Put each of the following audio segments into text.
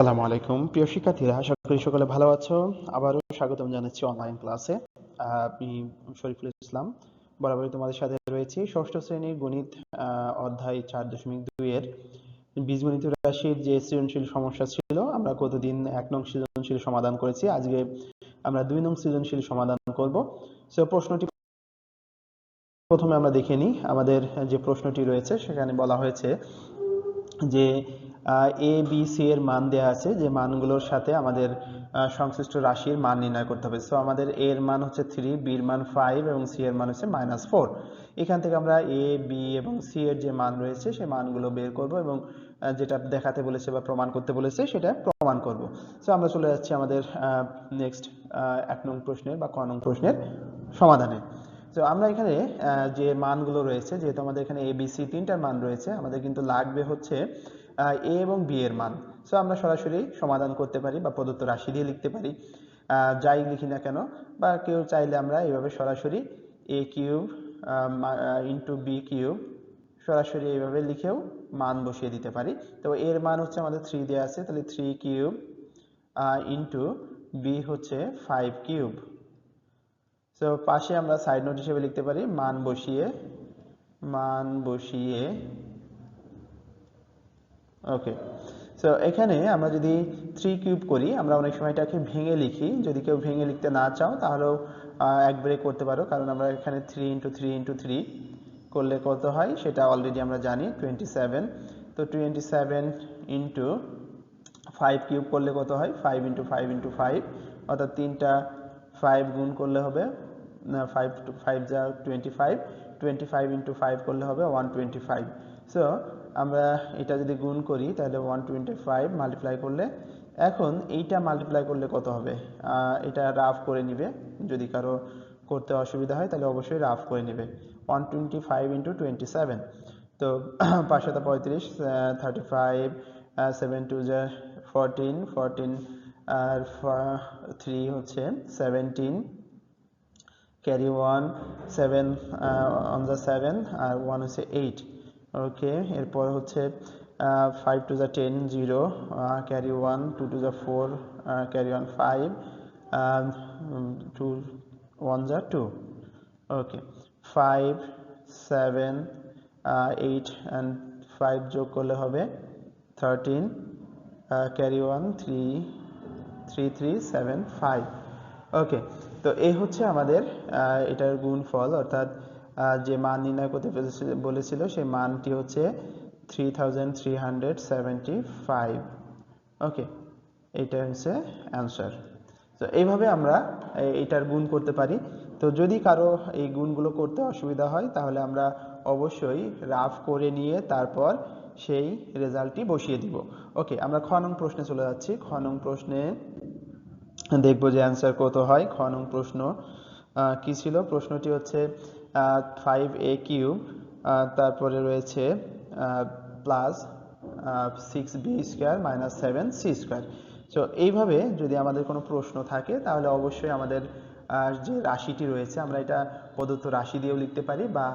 আসসালামু আলাইকুম প্রিয় শিক্ষার্থীরা, আশা করি সকলে ভালো আছো। আবারও স্বাগতম জানাচ্ছি অনলাইন ক্লাসে। আমি শরীফুল ইসলাম বরাবরই তোমাদের সাথে রয়েছি। ষষ্ঠ শ্রেণীর গণিত অধ্যায় 4.2 এর বীজগণিত রাশির যে সৃজনশীল সমস্যা ছিল, আমরা গতদিন 1 নং সৃজনশীল সমাধান করেছি। আজকে আমরা 2 নং সৃজনশীল সমাধান করব। সো প্রশ্নটি প্রথমে আমরা দেখে নিই। আমাদের যে প্রশ্নটি রয়েছে সেখানে বলা হয়েছে যে এ বি সি এর মান দেয়া আছে, যে মানগুলোর সাথে আমাদের সংশ্লিষ্ট রাশির মান নির্ণয় করতে হবে। সো আমাদের এ এর মান হচ্ছে 3, বি এর মান 5 এবং সি এর মান হচ্ছে -4। এখান থেকে আমরা এ বি এবং সি এর যে মান রয়েছে সেই মানগুলো বের করব এবং যেটা দেখাতে বলেছে বা প্রমাণ করতে বলেছে সেটা প্রমাণ করব। সো আমরা চলে যাচ্ছি আমাদের নেক্সট 1 নং প্রশ্নের বা ক নং প্রশ্নের সমাধানে। তো আমরা এখানে যে মানগুলো রয়েছে, যেহেতু আমাদের এখানে এ বি সি তিনটার মান রয়েছে, আমাদের কিন্তু লাগবে হচ্ছে এ এবং বি এর মান। সো আমরা সরাসরি সমাধান করতে পারি বা প্রদত্ত রাশি দিয়ে লিখতে পারি, যাই লিখি না কেন। বা কেউ চাইলে আমরা এইভাবে সরাসরি এ কিউব ইন্টু বি কিউব সরাসরি এইভাবে লিখেও মান বসিয়ে দিতে পারি। তো এর মান হচ্ছে আমাদের 3 দেওয়া আছে, তাহলে 3 কিউব ইন্টু বি হচ্ছে 5 কিউব। সো পাশে আমরা সাইড নোট হিসেবে লিখতে পারি মান বসিয়ে ওকে। সো এখানে আমরা যদি 3 কিউব করি, আমরা অনেক সময় এটাকে ভেঙে লিখি। যদি কেউ ভেঙে লিখতে না চাও তাহলেও একবারে করতে পারো, কারণ আমরা এখানে 3 ইন্টু 3 ইন্টু 3 করলে কত হয় সেটা অলরেডি আমরা জানি, 27। তো 27 ইন্টু 5 কিউব করলে কত হয়, 5 ইন্টু 5 ইন্টু 5, অর্থাৎ 3টা 5 গুণ করলে হবে 5 টু 5 যা 25, 25 ইন্টু 5 করলে হবে 125। সো আমরা এটা যদি গুণ করি তাহলে 125 মাল্টিপ্লাই করলে, এখন এইটা মাল্টিপ্লাই করলে কত হবে, এটা রাফ করে নিবে। যদি কারো করতে অসুবিধা হয় তাহলে অবশ্যই রাফ করে নেবে। 125 ইন্টু 27, তো 5 7 35, 35, 7 2 যা 14, 14 আর 3 হচ্ছে 17, ক্যারি 1, 7 অন দ্য 7 আর 1 হচ্ছে 8। ওকে, এরপর হচ্ছে 5 2 যা 10, 0, ক্যারি 1, 2 2 যা 4, ক্যারি 1 5, 2 1 যা 2। ওকে, 5 7 8 and 5 যোগ করলে হবে 13, ক্যারি 1 3 3 3 7 5। ওকে, তো এই হচ্ছে আমাদের এটার গুণফল, অর্থাৎ যে মান নির্ণয় করতে বলেছিল সেই মানটি হচ্ছে 3375। ওকে, এইটা হচ্ছে অ্যান্সার। তো এইভাবে আমরা এটার গুণ করতে পারি। তো যদি কারো এই গুণগুলো করতে অসুবিধা হয় তাহলে আমরা অবশ্যই রাফ করে নিয়ে তারপর সেই রেজাল্টটি বসিয়ে দিব। ওকে, আমরা খ নং প্রশ্নে চলে যাচ্ছি। খ নং প্রশ্নে দেখবো যে অ্যান্সার কত হয়। খ নং প্রশ্ন কি ছিল? প্রশ্নটি হচ্ছে 5a কিউব, তারপরে রয়েছে plus 6b square minus 7c square. So এইভাবে যদি আমাদের কোনো প্রশ্ন থাকে তাহলে অবশ্যই আমাদের যে রাশিটি রয়েছে আমরা এটা প্রদত্ত রাশি দিয়েও লিখতে পারি, বা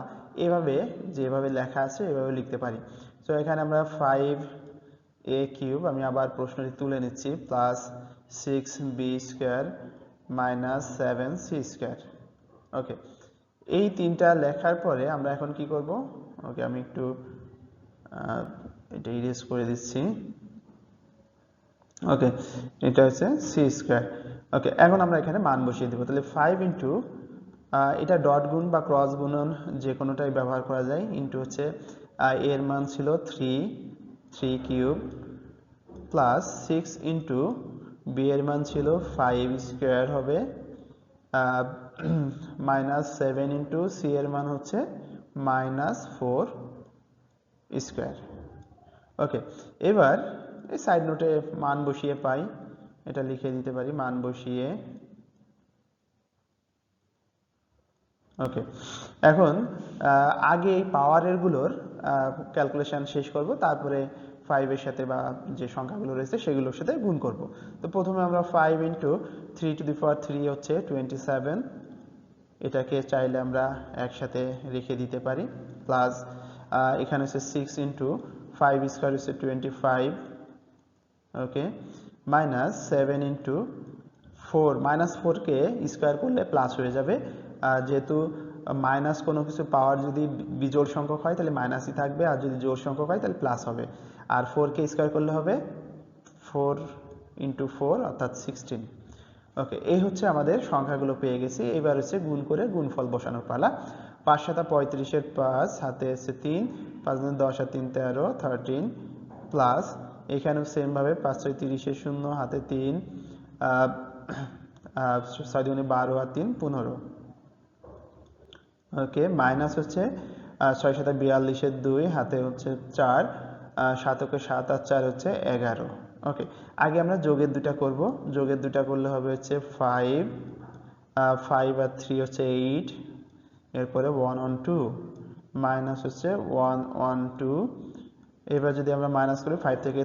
এভাবে যেভাবে লেখা আছে এভাবে লিখতে পারি। সো এখানে আমরা 5a কিউব, আমি আবার প্রশ্নটি তুলে নিচ্ছি, plus 6b square minus 7c square. Okay, এই তিনটা লেখার পরে আমরা এখন কি করব? ওকে, আমি একটু এটা ইরেজ করে দিচ্ছি। ওকে, এটা হচ্ছে সি স্কোয়ার। ওকে, এখন আমরা এখানে মান বসিয়ে দেবো। তাহলে 5 ইন্টু, এটা ডট গুণ বা ক্রস গুণন যে কোনোটাই ব্যবহার করা যায়, ইন্টু হচ্ছে এর মান ছিল 3 কিউব, প্লাস 6 ইন্টু বি এর মান ছিল 5 স্কোয়ার হবে, মাইনাস 7 ইন্টু সি এর মান হচ্ছে -4 স্কোয়ার। ওকে, এবার এই সাইড নোটে মান বসিয়ে পাই, এটা লিখে দিতে পারি মান বসিয়ে। ওকে, এখন আগে এই পাওয়ারের গুলোর ক্যালকুলেশন শেষ করব, তারপরে 5 এর সাথে বা যে সংখ্যাগুলো রয়েছে সেগুলোর সাথে গুণ করব। তো প্রথমে আমরা 5 ইন্টু 3 টু দি পাওয়ার 3 হচ্ছে 27, এটাকে চাইলে আমরা একসাথে রেখে দিতে পারি, প্লাস এখানে হচ্ছে 6 ইন্টু 5 স্কোয়ার হচ্ছে 25, ওকে, মাইনাস 7 ইন্টু 4, মাইনাস 4কে স্কোয়ার করলে প্লাস হয়ে যাবে। যেহেতু মাইনাস কোনো কিছু পাওয়ার যদি বিজোড় সংখ্যক হয় তাহলে মাইনাসই থাকবে, আর যদি জোড় সংখ্যক হয় তাহলে প্লাস হবে। আর 4কে স্কোয়ার করলে হবে 4 ইন্টু 4 অর্থাৎ 16। ওকে, এই হচ্ছে আমাদের সংখ্যাগুলো পেয়ে গেছি। এবার হচ্ছে গুণ করে গুণফল বসানোর পালা। 5 7 35-এর 5 হাতে আছে 3, 5 10 আর 3 13, 13 প্লাস এখানেও সেম ভাবে 5 6 30-এর 0 হাতে 3, 6 2 12 আর 3 15। ওকে, মাইনাস হচ্ছে 6 7 42-এর 2 হাতে হচ্ছে 4, 7 7 আর 4 হচ্ছে 11। ওকে, আগে আমরা যোগের দুটা করব। যোগের দুটা করলে হবে হচ্ছে 5, 5 আর 3 হচ্ছে 8, এরপরে 1 1 2 মাইনাস হচ্ছে 1 1 2। এবার যদি আমরা মাইনাস করি 5 থেকে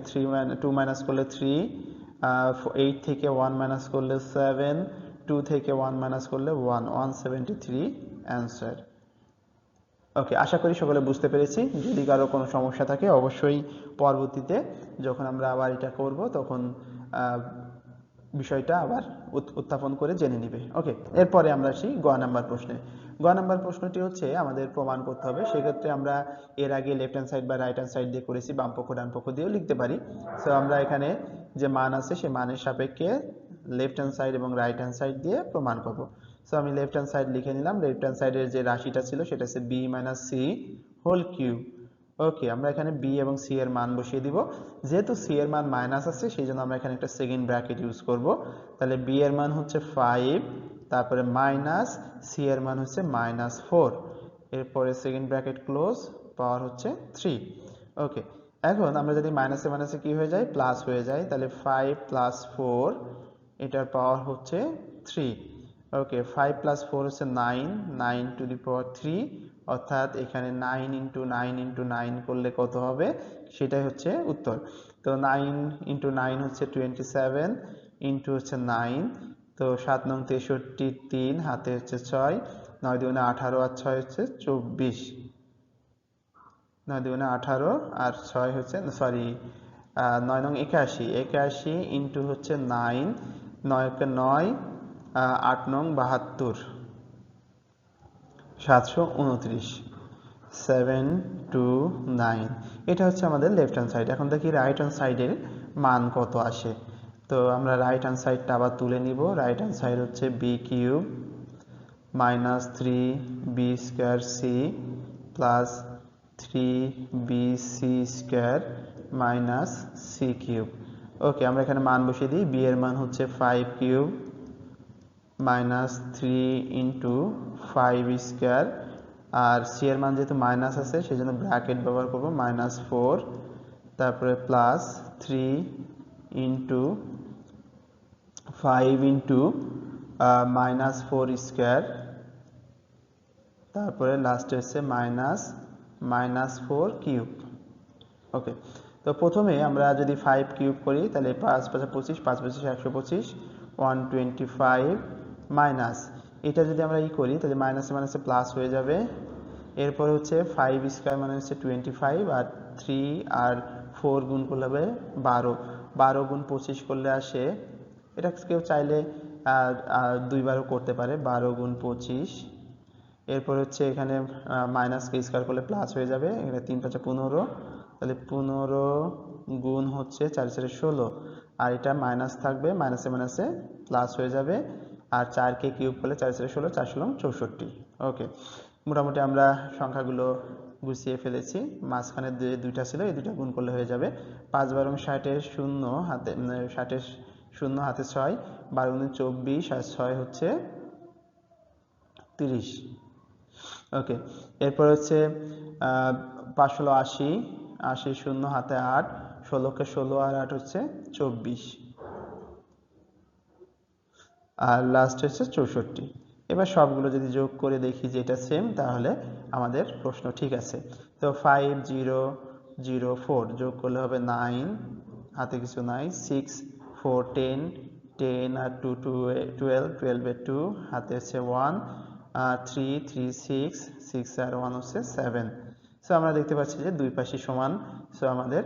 2 মাইনাস করলে 3, 8 থেকে 1 মাইনাস করলে 7, 2 থেকে 1 মাইনাস করলে 1, 173 অ্যান্সার। ওকে, আশা করি সকলে বুঝতে পেরেছি। যদি কারো কোনো সমস্যা থাকে অবশ্যই পরবর্তীতে যখন আমরা আবার এটা করব তখন বিষয়টা আবার উত্থাপন করে জেনে নিবে। ওকে, এরপরে আমরা আসি গ নাম্বার প্রশ্নে। গ নাম্বার প্রশ্নটি হচ্ছে আমাদের প্রমাণ করতে হবে। সেক্ষেত্রে আমরা এর আগে লেফট হ্যান্ড সাইড বা রাইট হ্যান্ড সাইড দিয়ে করেছি, বাম পক্ষ ডান পক্ষ দিয়েও লিখতে পারি। সো আমরা এখানে যে মান আছে সে মানের সাপেক্ষে লেফট হ্যান্ড সাইড এবং রাইট হ্যান্ড সাইড দিয়ে প্রমাণ করব। সো আমি লেফট হ্যান্ড সাইড লিখে নিলাম। লেফট হ্যান্ড সাইডের যে রাশিটা ছিল সেটা হচ্ছে b minus C whole cube. Okay, আমরা এখানে b এবং c এর মান বসিয়ে দিব। যেহেতু c এর মান মাইনাস আছে সেই জন্য আমরা এখানে একটা সেকেন্ড ব্র্যাকেট ইউজ করব। তাহলে b এর মান হচ্ছে 5, তারপরে মাইনাস c এর মান হচ্ছে -4, এরপরে সেকেন্ড ব্র্যাকেট ক্লোজ, পাওয়ার হচ্ছে 3। ওকে, এখন আমরা যদি মাইনাসে মাইনাসে কি হয়ে যায়, প্লাস হয়ে যায়, তাহলে 5 + 4 এটার পাওয়ার হচ্ছে 3। ওকে, 5 + 4 হচ্ছে 9, 9 টু দি পাওয়ার 3, অর্থাৎ এখানে 9 × 9 × 9 করলে কত হবে সেটাই হচ্ছে উত্তর। তো 9 × 9 হচ্ছে 27, ইন্টু হচ্ছে 9, তো 7 নং 63, 3 হাতে হচ্ছে 6, 9 × 2 = 18 আর 6 হচ্ছে 24, 9 × 2 = 18 আর 6 হচ্ছে সরি 9 নং 81, 81 ইন্টু হচ্ছে 9, 9 কে 9, 8 নং 72, 729, 729। এটা হচ্ছে আমাদের লেফট হ্যান্ড সাইড। এখন দেখি রাইট হ্যান্ড সাইডের মান কত আসে। তো আমরা রাইট হ্যান্ড সাইডটা আবার তুলে নিব। রাইট হ্যান্ড সাইড হচ্ছে B cube minus 3 B square C plus 3 B C square minus C cube. Okay, আমরা এখানে মান বসিয়ে দিই। বি এর মান হচ্ছে 5 কিউব মাইনাস 3 ইন্টু 5 স্কোয়ার, আর সি এর মান যেহেতু মাইনাস আছে সেই জন্য ব্র্যাকেট ব্যবহার করব, -4, তারপরে প্লাস 3 ইন্টু 5 ইন্টু -4 স্কোয়ার, তারপরে লাস্টে হচ্ছে -4 কিউব। ওকে, তো প্রথমে আমরা যদি 5 কিউব করি তাহলে 5 × 5 = 25, 5 × 25 = 125, 125 মাইনাস এটা যদি আমরা করি তাহলে মাইনাসে মাইনাসে প্লাস হয়ে যাবে। এরপর হচ্ছে 5 স্কোয়ার মানে হচ্ছে 25, আর 3 আর 4 গুণ করলে হবে 12, 12 × 25 করলে আসে, এটা কেউ চাইলে দুইবারও করতে পারে, 12 × 25। এরপর হচ্ছে এখানে মাইনাসকে স্কোয়ার করলে প্লাস হয়ে যাবে, এখানে 3 × 5 = 15, তাহলে 15 গুণ হচ্ছে 4 × 4 = 16, আর এটা মাইনাস থাকবে, মাইনাসে মাইনাসে প্লাস হয়ে যাবে, আর 4কে কিউব করলে 4 × 4 = 16, 4 × 16 = 64। ওকে, মোটামুটি আমরা সংখ্যাগুলো গুছিয়ে ফেলেছি। মাঝখানে যে দুইটা ছিল এই দুইটা গুণ করলে হয়ে যাবে। 5 × 12 = 60, 0 হাতে 60 0 হাতে 6, 12 × 24 আর 6 হচ্ছে 30। ওকে, এরপর হচ্ছে 5 × 16 = 80, 80 0 হাতে 8, 16কে 16 আর 8 হচ্ছে 24, আর লাস্ট হচ্ছে 64। এবার সবগুলো যদি যোগ করে দেখি যে এটা সেম তাহলে আমাদের প্রশ্ন ঠিক আছে। তো 5 0 0 4 যোগ করলে হবে 9, হাতে কিছু নাই, 6 4 10, 10 আর 2 12, 12 এর 2 হাতে হচ্ছে 1, 3 3 6, 6 আর 1 হচ্ছে 7। সো আমরা দেখতে পাচ্ছি যে দুই পাশই সমান। সো আমাদের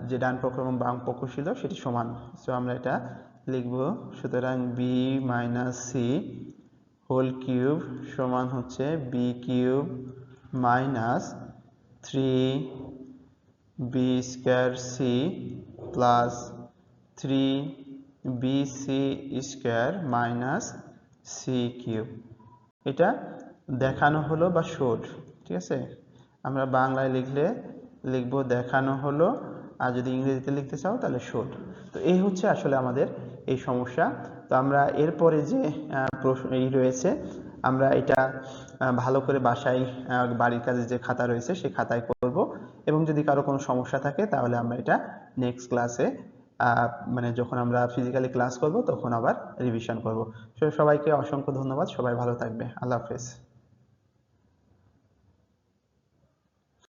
যে ডান পক্ষ এবং বাম পক্ষ ছিল সেটি সমান। সো আমরা এটা লিখব, সুতরাং B minus C whole cube সমান হচ্ছে B cube minus 3 B square C plus 3 bc square minus C cube. এটা দেখানো হলো বা শোড, ঠিক আছে। আমরা বাংলায় লিখবো দেখানো হলো, আর যদি ইংরেজিতে লিখতে চাও তাহলে শোড। তো এই হচ্ছে আসলে আমাদের এই সমস্যা। তো আমরা এরপরে যে প্রশ্ন রয়েছে, আমরা এটা ভালো করে বাসায় বাড়ির কাজে যে খাতা রয়েছে সেই খাতায় করব, এবং যদি কারো কোনো সমস্যা থাকে তাহলে আমরা এটা নেক্সট ক্লাসে মানে যখন আমরা ফিজিক্যালি ক্লাস করব তখন আবার রিভিশন করব। সবাইকে অসংখ্য ধন্যবাদ, সবাই ভালো থাকবে, আল্লাহ হাফেজ।